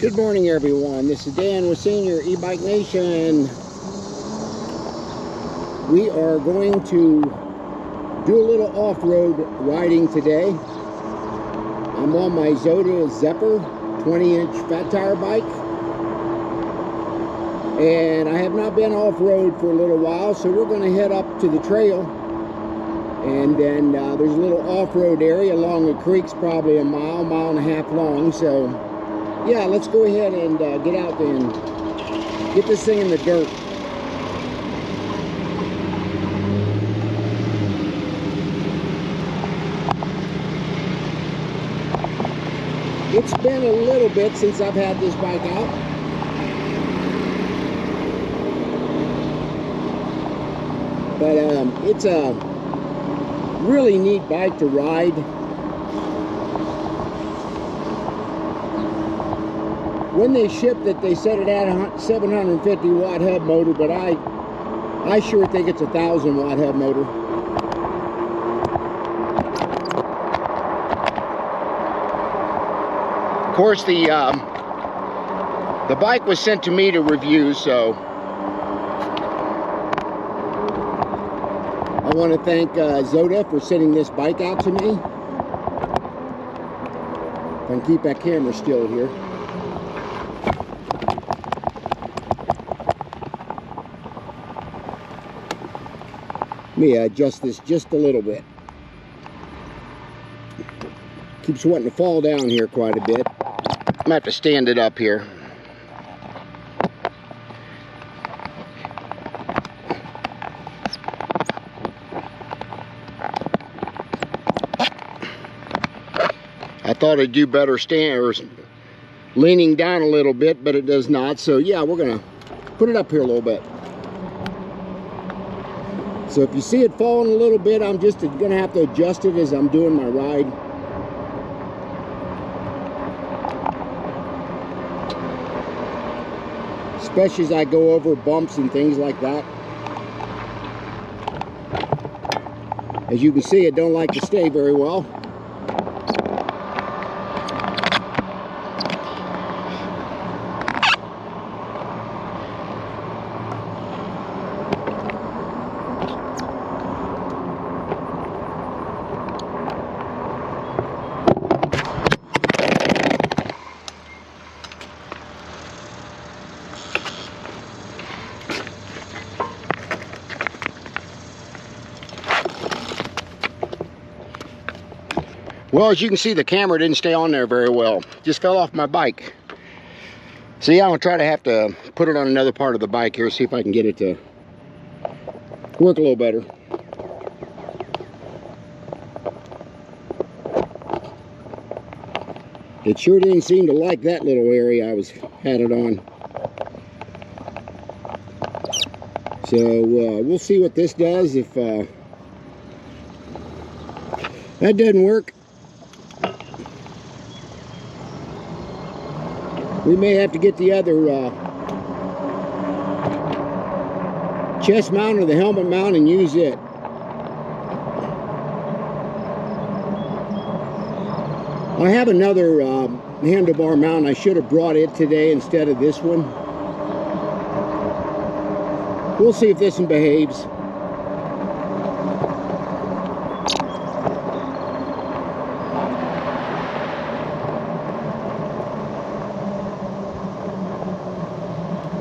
Good morning, everyone. This is Dan with Senior E-Bike Nation. We are going to do a little off-road riding today. I'm on my Zota Zephyr 20-inch fat tire bike, and I have not been off-road for a little while, so we're going to head up to the trail, and then there's a little off-road area along the creek's probably a mile and a half long. So yeah, let's go ahead and get out there and get this thing in the dirt. It's been a little bit since I've had this bike out. But it's a really neat bike to ride. When they shipped it, they said it had a 750 watt hub motor, but I sure think it's a 1,000 watt hub motor. Of course, the bike was sent to me to review, so I want to thank Zota for sending this bike out to me. If I can keep that camera still here. Let me adjust this just a little bit. Keeps wanting to fall down here quite a bit. I'm gonna have to stand it up here. I thought I'd do better leaning down a little bit, but it does not. So yeah, we're gonna put it up here a little bit. So if you see it falling a little bit, I'm just gonna have to adjust it as I'm doing my ride. Especially as I go over bumps and things like that. As you can see, it don't like to stay very well. Well, as you can see, the camera didn't stay on there very well. Just fell off my bike. So yeah, I'm gonna try to have to put it on another part of the bike here, see if I can get it to work a little better. It sure didn't seem to like that little area I had it on. So we'll see what this does. If that doesn't work, we may have to get the other chest mount or the helmet mount and use it. I have another handlebar mount. I should have brought it today instead of this one. We'll see if this one behaves.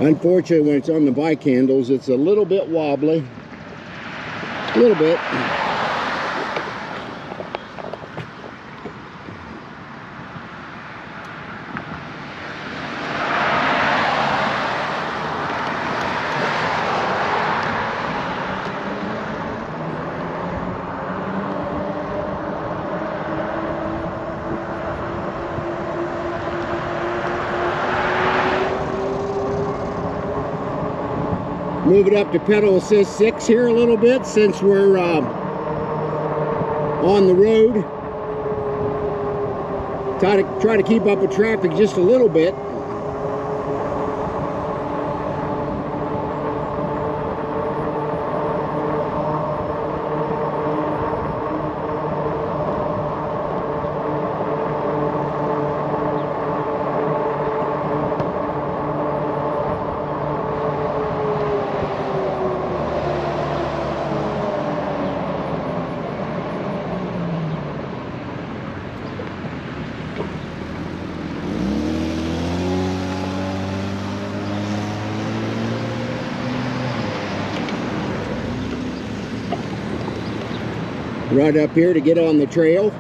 Unfortunately, when it's on the bike handles, it's a little bit wobbly. A little bit. Move it up to pedal assist 6 here a little bit since we're on the road. Try to keep up with traffic just a little bit. right up here to get on the trail.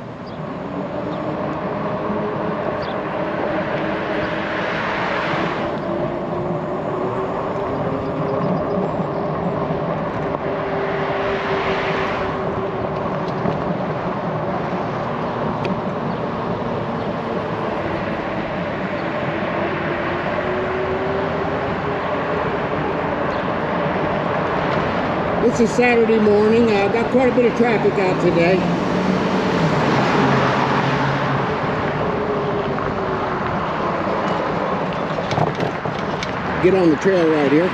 It's a Saturday morning. Got quite a bit of traffic out today. Get on the trail right here.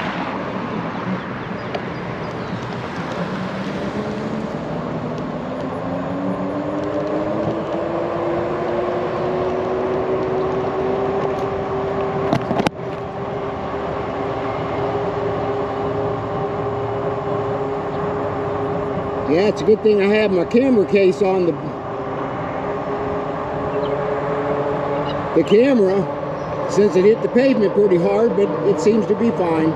Yeah, it's a good thing I have my camera case on the camera, since it hit the pavement pretty hard, but it seems to be fine.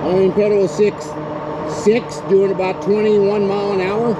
I'm in pedal 6, doing about 21 mile an hour.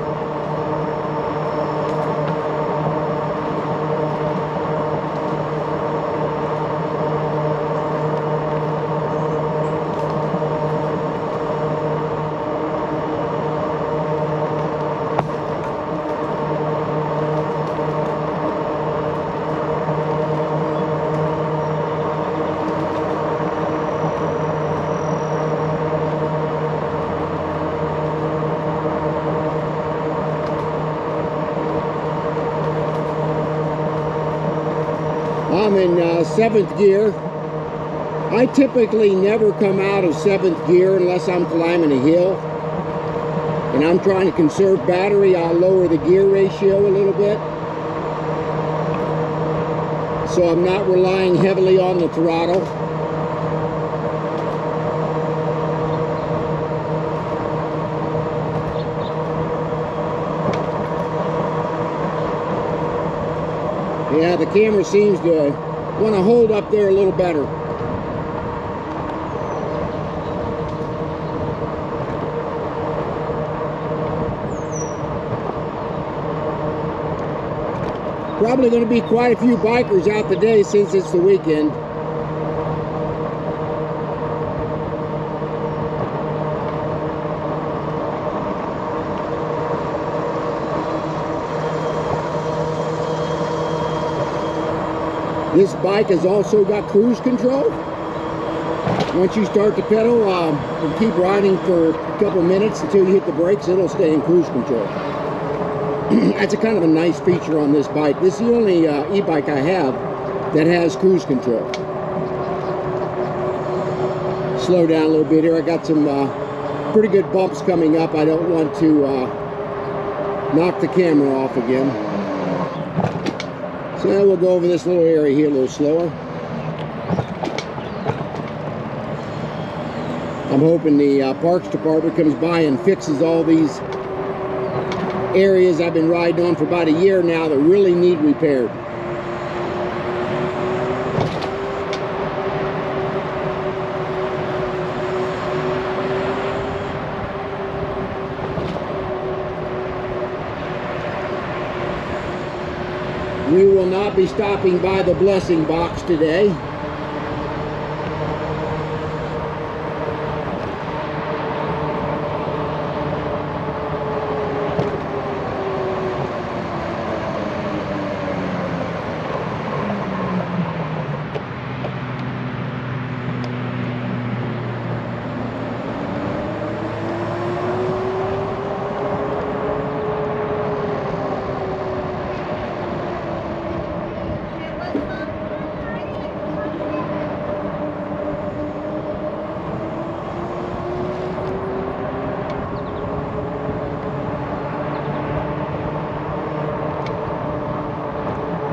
I'm in 7th gear. I typically never come out of 7th gear unless I'm climbing a hill. And I'm trying to conserve battery. I'll lower the gear ratio a little bit. So I'm not relying heavily on the throttle. Yeah, the camera seems to want to hold up there a little better. Probably going to be quite a few bikers out today since it's the weekend. This bike has also got cruise control. Once you start to pedal and keep riding for a couple minutes until you hit the brakes, it'll stay in cruise control. That's a kind of a nice feature on this bike. This is the only e-bike I have that has cruise control. Slow down a little bit here. I got some pretty good bumps coming up. I don't want to knock the camera off again. So we'll go over this little area here a little slower. I'm hoping the Parks Department comes by and fixes all these areas I've been riding on for about a year now that really need repaired. We will not be stopping by the blessing box today.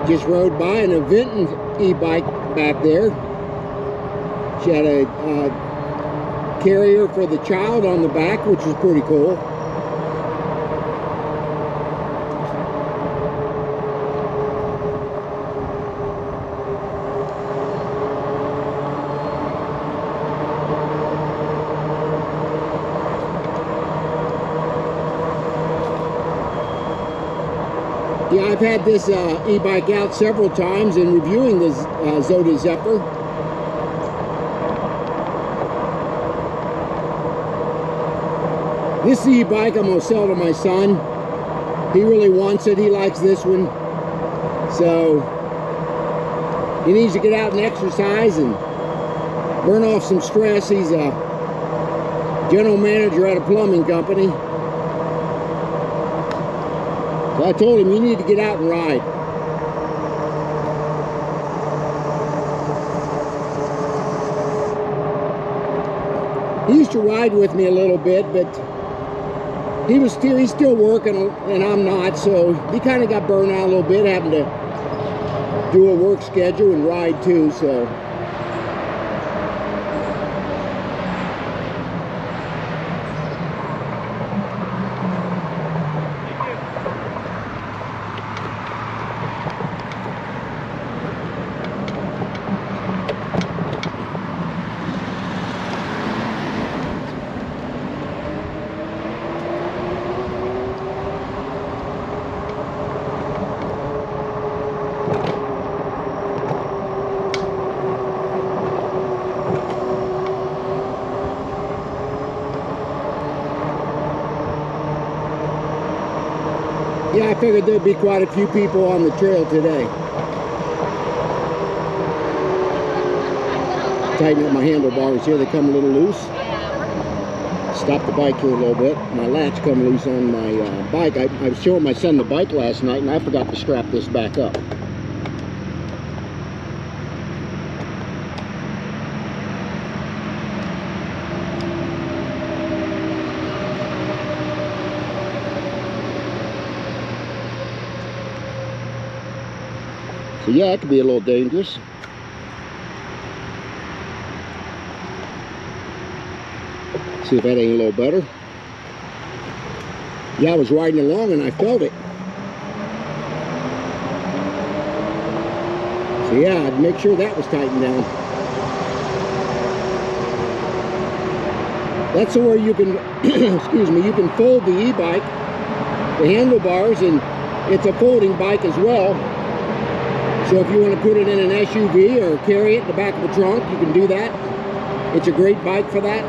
Just rode by an Aventon e-bike back there. She had a carrier for the child on the back, which was pretty cool. Yeah, I've had this e-bike out several times and reviewing this Zota Zephyr. This e-bike I'm going to sell to my son. He really wants it. He likes this one. So he needs to get out and exercise and burn off some stress. He's a general manager at a plumbing company. So I told him, you need to get out and ride. He used to ride with me a little bit, but he's still working and I'm not, so he kind of got burned out a little bit having to do a work schedule and ride too, so. Yeah, I figured there'd be quite a few people on the trail today. Tighten up my handlebars here, they come a little loose. Stop the bike here a little bit. My latch come loose on my bike. I was showing my son the bike last night and I forgot to strap this back up. So yeah, it could be a little dangerous. See if that ain't a little better. Yeah, I was riding along and I felt it. So yeah, I'd make sure that was tightened down. That's where you can, excuse me, you can fold the e-bike, the handlebars, and it's a folding bike as well. So if you want to put it in an SUV or carry it in the back of the trunk, you can do that. It's a great bike for that.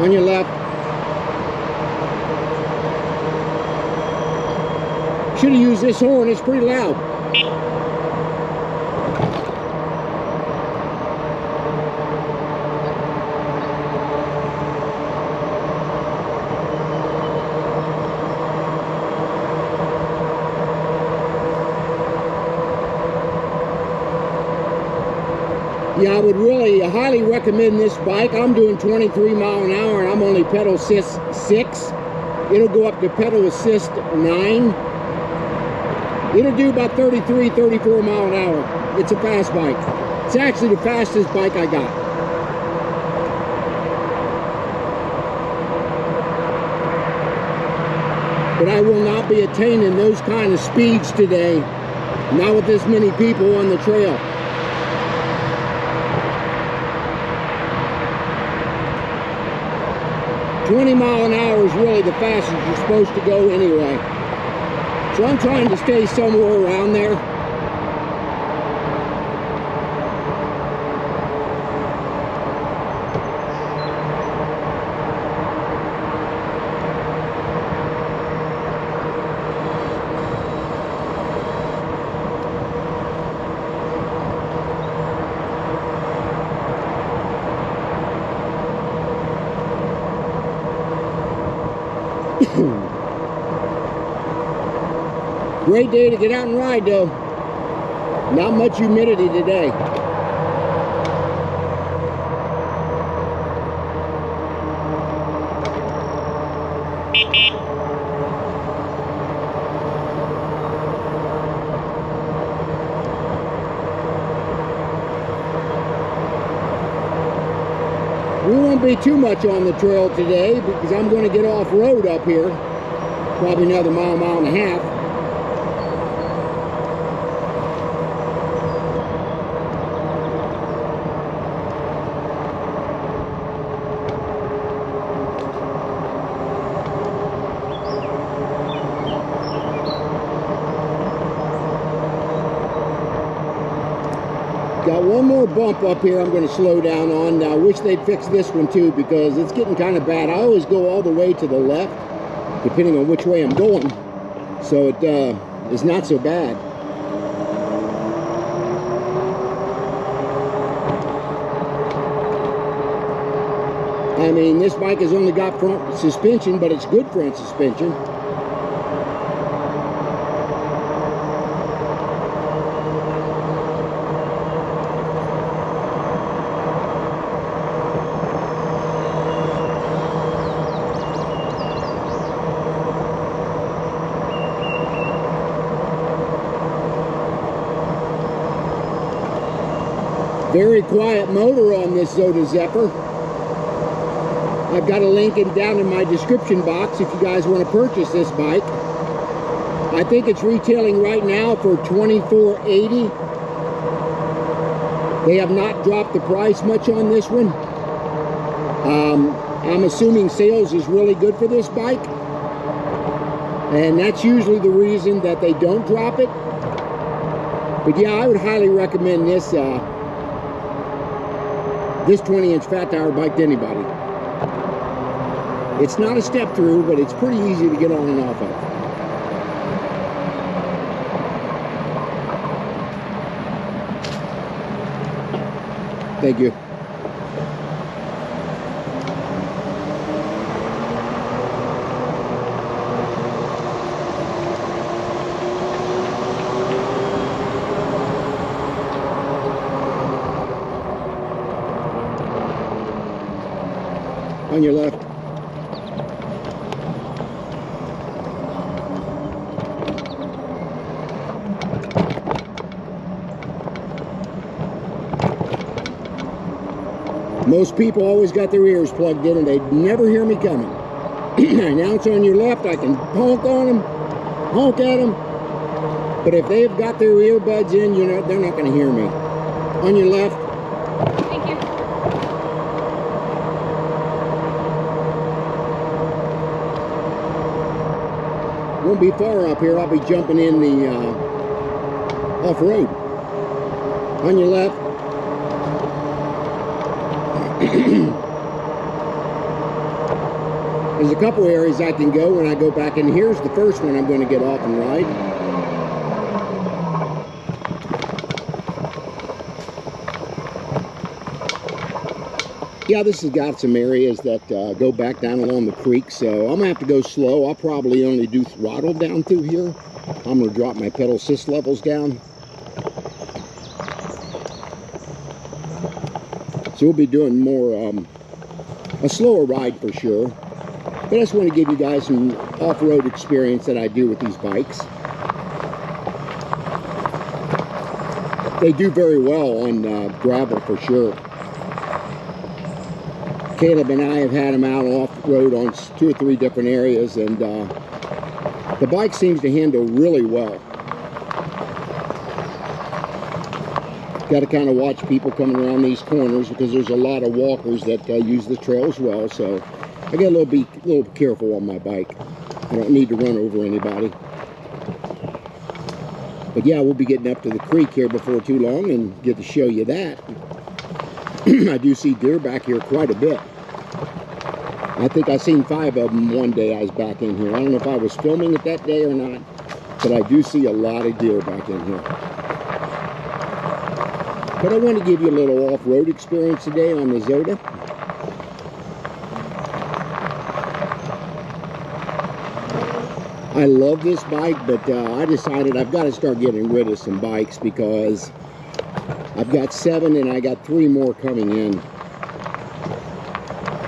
On your left. Should have used this horn, it's pretty loud. Yeah, I would really highly recommend this bike. I'm doing 23 miles an hour and I'm only pedal assist 6. It'll go up to pedal assist 9. It'll do about 33, 34 miles an hour. It's a fast bike. It's actually the fastest bike I got. But I will not be attaining those kind of speeds today. Not with this many people on the trail. $20 miles an hour is really the fastest you're supposed to go anyway. So I'm trying to stay somewhere around there. Great day to get out and ride though. Not much humidity today. We won't be too much on the trail today because I'm going to get off-road up here. Probably another mile, mile and a half. Got one more bump up here I'm going to slow down on. I wish they'd fix this one too, because it's getting kind of bad. I always go all the way to the left, depending on which way I'm going. So it is not so bad. I mean, this bike has only got front suspension, but it's good front suspension. Very quiet motor on this Zota Zephyr. I've got a link down in my description box if you guys want to purchase this bike. I think it's retailing right now for $24.80. They have not dropped the price much on this one. I'm assuming sales is really good for this bike, and that's usually the reason that they don't drop it. But yeah, I would highly recommend this 20-inch fat tire bike to anybody. It's not a step through, but it's pretty easy to get on and off of. Thank you. On your left. Most people always got their ears plugged in and they'd never hear me coming. Now it's on your left, I can honk on them, honk at them. But if they've got their earbuds in, you know, they're not going to hear me. On your left. Thank you. Won't be far up here. I'll be jumping in the off-road. On your left. There's a couple areas I can go when I go back, and here's the first one I'm going to get off and ride. Yeah, this has got some areas that go back down along the creek, so I'm going to have to go slow. I'll probably only do throttle down through here. I'm going to drop my pedal assist levels down. So we'll be doing more, a slower ride for sure. But I just want to give you guys some off-road experience that I do with these bikes. They do very well on gravel for sure. Caleb and I have had them out off-road on 2 or 3 different areas, and the bike seems to handle really well. Got to kind of watch people coming around these corners because there's a lot of walkers that use the trails well, so I got to be a little careful on my bike. I don't need to run over anybody. But yeah, we'll be getting up to the creek here before too long and get to show you that. I do see deer back here quite a bit. I think I seen 5 of them one day I was back in here. I don't know if I was filming it that day or not, but I do see a lot of deer back in here. But I want to give you a little off-road experience today on the Zota. I love this bike, but I decided I've got to start getting rid of some bikes because I've got 7 and I got 3 more coming in.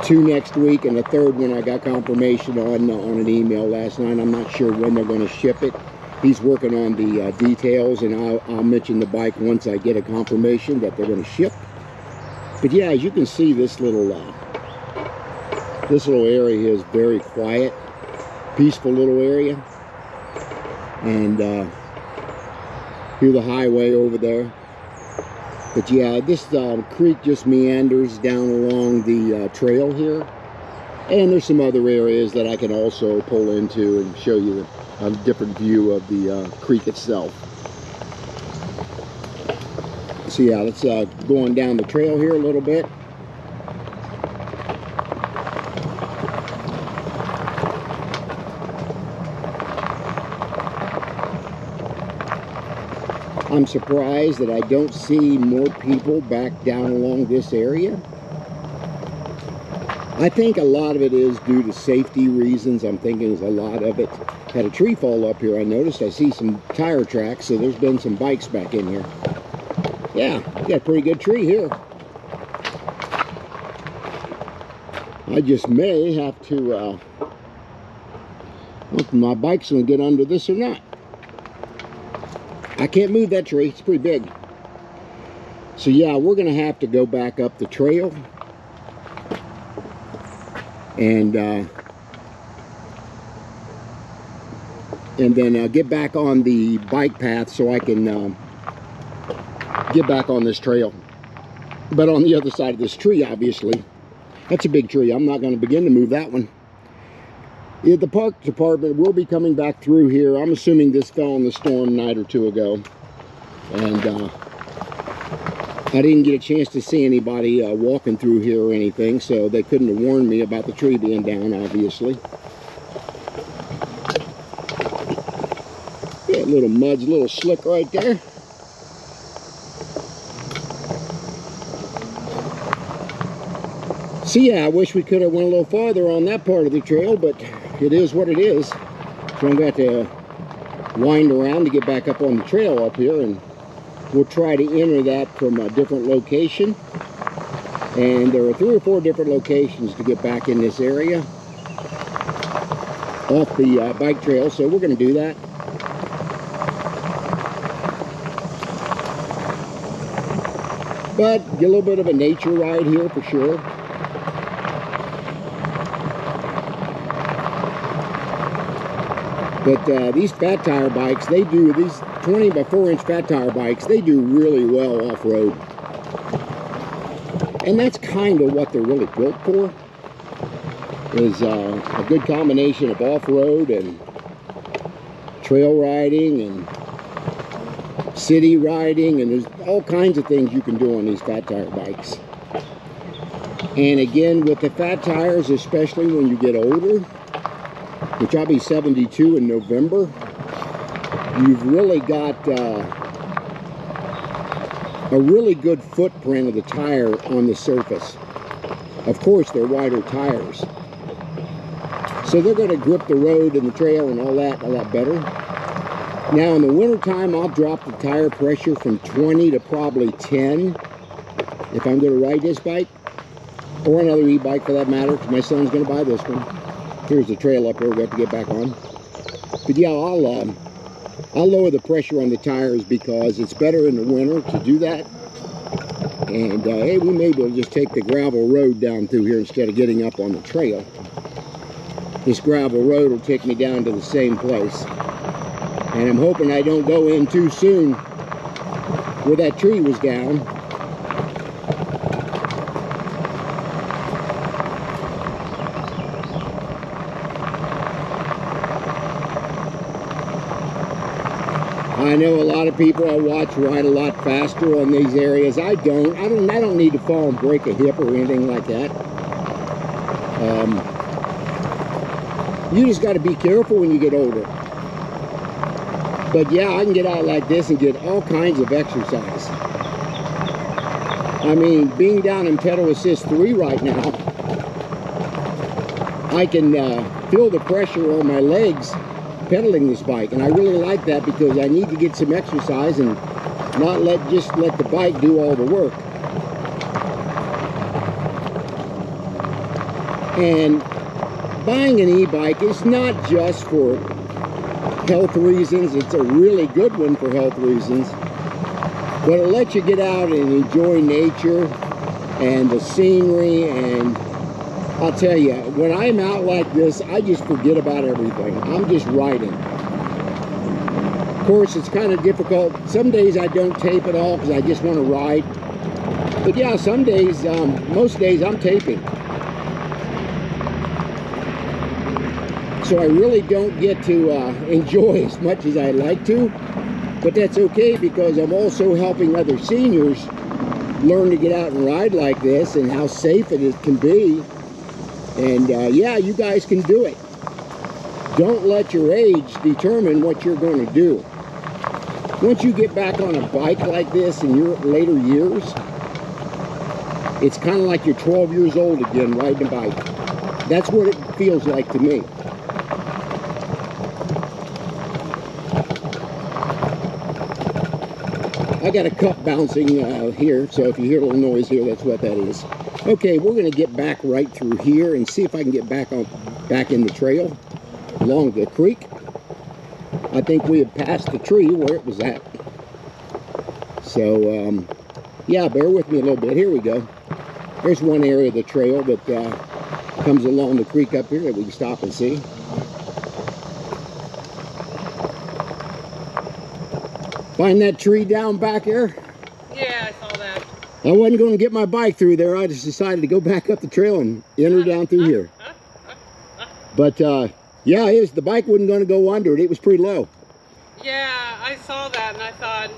2 next week and the 3rd one I got confirmation on an email last night. I'm not sure when they're going to ship it. He's working on the details, and I'll mention the bike once I get a confirmation that they're going to ship. But yeah, as you can see, this little area is very quiet, peaceful little area. And here's the highway over there. But yeah, this creek just meanders down along the trail here. And there's some other areas that I can also pull into and show you a different view of the creek itself. So yeah, let's go on down the trail here a little bit. I'm surprised that I don't see more people back down along this area. I think a lot of it is due to safety reasons. I'm thinking there's a lot of it. Had a tree fall up here, I noticed. I see some tire tracks, so there's been some bikes back in here. Yeah, got a pretty good tree here. I just may have to, look, my bike's gonna get under this or not. I can't move that tree, it's pretty big. So yeah, we're gonna have to go back up the trail and then get back on the bike path so I can get back on this trail. But on the other side of this tree, obviously. That's a big tree. I'm not going to begin to move that one. Yeah, the park department will be coming back through here. I'm assuming this fell in the storm a night or two ago. And I didn't get a chance to see anybody walking through here or anything, so they couldn't have warned me about the tree being down, obviously. Yeah, little mud's a little slick right there. So yeah, I wish we could have went a little farther on that part of the trail, but it is what it is. So I'm going to have to wind around to get back up on the trail up here, and we'll try to enter that from a different location. And there are 3 or 4 different locations to get back in this area off the bike trail, so we're going to do that. But get a little bit of a nature ride here for sure. But these fat tire bikes, they do, these 20 by 4 inch fat tire bikes, they do really well off-road. And that's kind of what they're really built for, is a good combination of off-road and trail riding and city riding, and there's all kinds of things you can do on these fat tire bikes. And again, with the fat tires, especially when you get older, which I'll be 72 in November, you've really got a really good footprint of the tire on the surface. Of course, they're wider tires, so they're going to grip the road and the trail and all that a lot better. Now in the wintertime, I'll drop the tire pressure from 20 to probably 10 if I'm going to ride this bike, or another e-bike for that matter, because my son's going to buy this one. Here's the trail up here we have to get back on. But yeah, I'll lower the pressure on the tires because it's better in the winter to do that. And hey, we may be able to just take the gravel road down through here instead of getting up on the trail. This gravel road will take me down to the same place. And I'm hoping I don't go in too soon where that tree was down. I know a lot of people I watch ride a lot faster on these areas. I don't need to fall and break a hip or anything like that. You just got to be careful when you get older. But yeah, I can get out like this and get all kinds of exercise. I mean, being down in pedal assist 3 right now, I can feel the pressure on my legs pedaling this bike, and I really like that because I need to get some exercise and not just let the bike do all the work. And buying an e-bike is not just for health reasons. It's a really good one for health reasons, but it lets you get out and enjoy nature and the scenery. And I'll tell you, when I'm out like this, I just forget about everything. I'm just riding. Of course, it's kind of difficult. Some days I don't tape at all because I just want to ride. But yeah, some days, most days I'm taping. So I really don't get to enjoy as much as I like to. But that's okay, because I'm also helping other seniors learn to get out and ride like this and how safe it can be. And yeah, you guys can do it. Don't let your age determine what you're going to do. Once you get back on a bike like this in your later years, it's kind of like you're 12 years old again riding a bike. That's what it feels like to me. I got a cup bouncing here, so if you hear a little noise here, that's what that is. Okay, we're going to get back right through here and see if I can get back in the trail along the creek. I think we had passed the tree where it was at. So, yeah, bear with me a little bit. Here we go. There's one area of the trail that comes along the creek up here that we can stop and see. Find that tree down back there? Yeah, I saw that. I wasn't going to get my bike through there. I just decided to go back up the trail and enter down through here. But, yeah, the bike wasn't going to go under it. It was pretty low. Yeah, I saw that and I thought,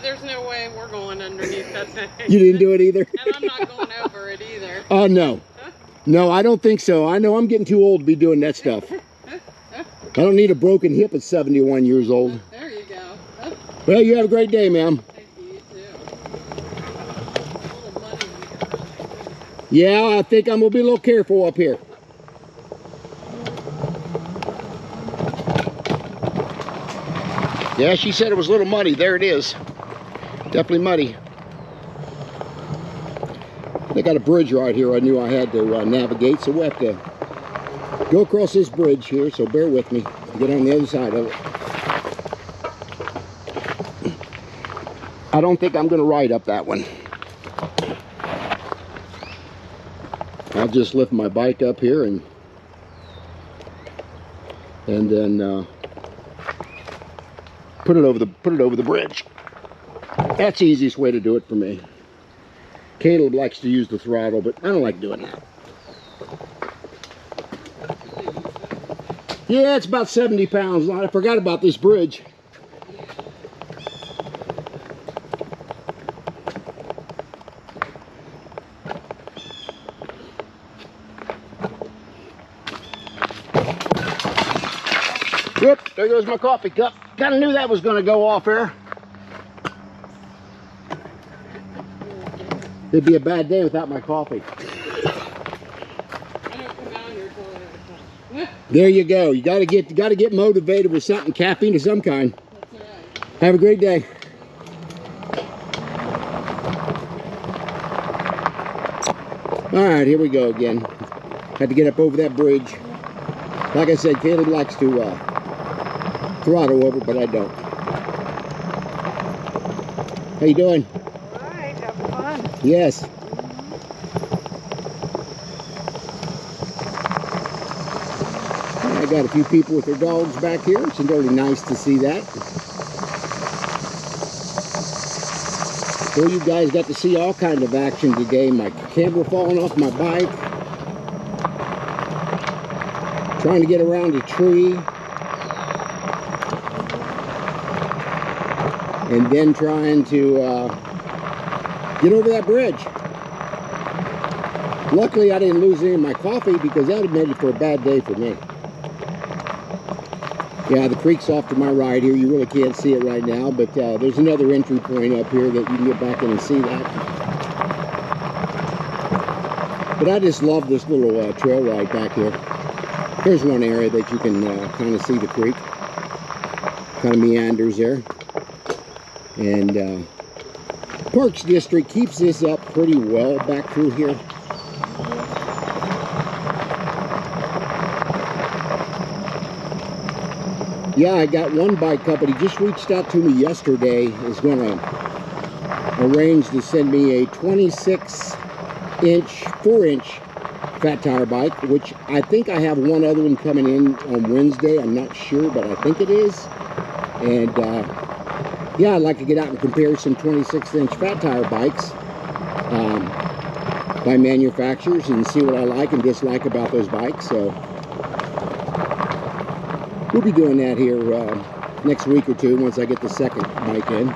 there's no way we're going underneath that thing. You didn't do it either? And I'm not going over it either. Oh, no. No, I don't think so. I know I'm getting too old to be doing that stuff. I don't need a broken hip at 71 years old. There you go. Well, you have a great day, ma'am. Thank you, you too. A little muddy here. Yeah, I think I'm going to be a little careful up here. Yeah, she said it was a little muddy. There it is. Definitely muddy. They got a bridge right here I knew I had to navigate, so we'll have to go across this bridge here, so bear with me to get on the other side of it. I don't think I'm going to ride up that one. I'll just lift my bike up here and then put it over the bridge. That's the easiest way to do it for me. Caleb likes to use the throttle, but I don't like doing that. Yeah, it's about 70 pounds. I forgot about this bridge. Whoop, there goes my coffee cup. Kind of knew that was going to go off there. It'd be a bad day without my coffee. There you go. You got to get motivated with something, caffeine of some kind. That's right. Have a great day. All right, here we go again. Had to get up over that bridge. Like I said, Caleb likes to throttle over, but I don't. How you doing? All right, having fun. Yes. I got a few people with their dogs back here. It's really nice to see that. So you guys got to see all kinds of action today. My camera falling off my bike. Trying to get around a tree. And then trying to get over that bridge. Luckily, I didn't lose any of my coffee because that would have made it for a bad day for me. Yeah, the creek's off to my right here. You really can't see it right now, but there's another entry point up here that you can get back in and see that. But I just love this little trail ride back here. Here's one area that you can kind of see the creek. Kind of meanders there. And Parks District keeps this up pretty well back through here. Yeah, I got one bike company just reached out to me yesterday, is going to arrange to send me a 26-inch, 4-inch fat tire bike, which I think I have one other one coming in on Wednesday. I'm not sure, but I think it is. And yeah, I'd like to get out and compare some 26-inch fat tire bikes by manufacturers and see what I like and dislike about those bikes. So we'll be doing that here next week or two once I get the second bike in.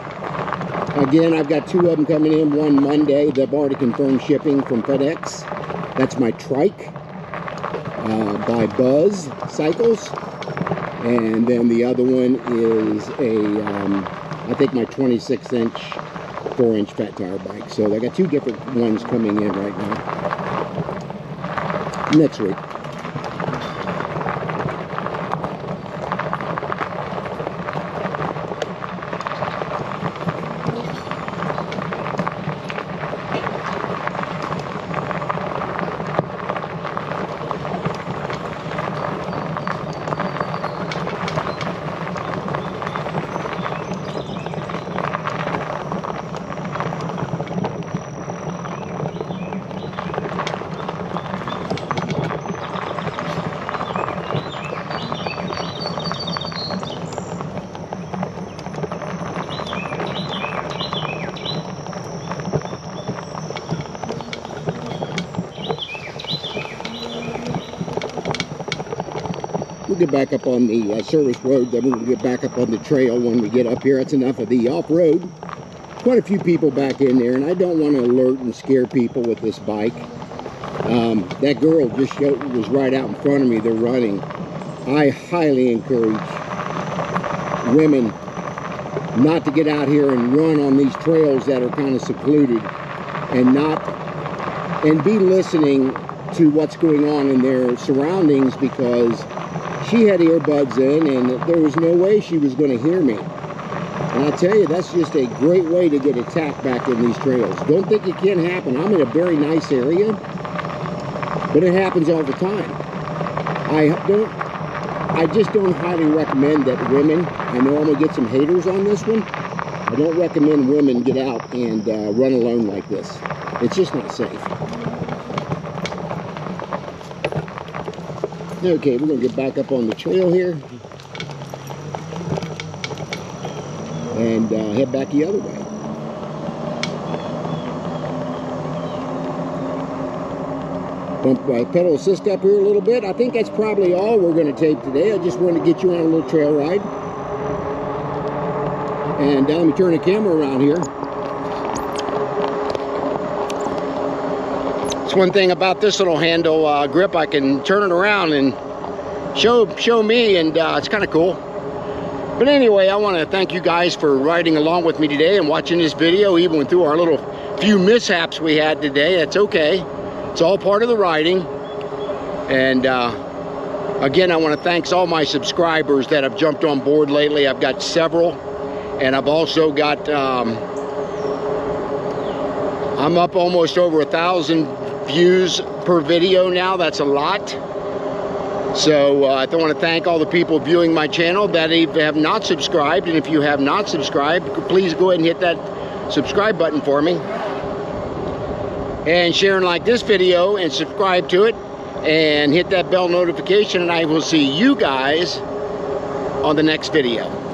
Again, I've got 2 of them coming in, one Monday. They've already confirmed shipping from FedEx. That's my trike by Buzz Cycles. And then the other one is a, I think my 26-inch, 4-inch fat tire bike. So I got 2 different ones coming in right now. Next week. We'll get back up on the service road, then we'll get back up on the trail when we get up here. That's enough of the off-road. Quite a few people back in there, and I don't want to alert and scare people with this bike. That girl just was right out in front of me. They're running. I highly encourage women not to get out here and run on these trails that are kind of secluded, and be listening to what's going on in their surroundings, because she had earbuds in and there was no way she was going to hear me. And I tell you, that's just a great way to get attacked back in these trails. Don't think it can't happen. I'm in a very nice area, but it happens all the time. I just don't highly recommend that women, I know I'm going to get some haters on this one, I don't recommend women get out and run alone like this. It's just not safe. Okay, we're going to get back up on the trail here and head back the other way. Bump my pedal assist up here a little bit. I think that's probably all we're going to tape today. I just wanted to get you on a little trail ride. And let me turn the camera around here. One thing about this little handle grip, I can turn it around and show me, and it's kind of cool. But anyway, I want to thank you guys for riding along with me today and watching this video, even through our little few mishaps we had today. That's okay. It's all part of the riding. And again, I want to thank all my subscribers that have jumped on board lately. I've got several, and I've also got I'm up almost over 1,000 views per video now. That's a lot. So I want to thank all the people viewing my channel that have not subscribed, and if you have not subscribed, please go ahead and hit that subscribe button for me, and share and like this video and subscribe to it and hit that bell notification, and I will see you guys on the next video.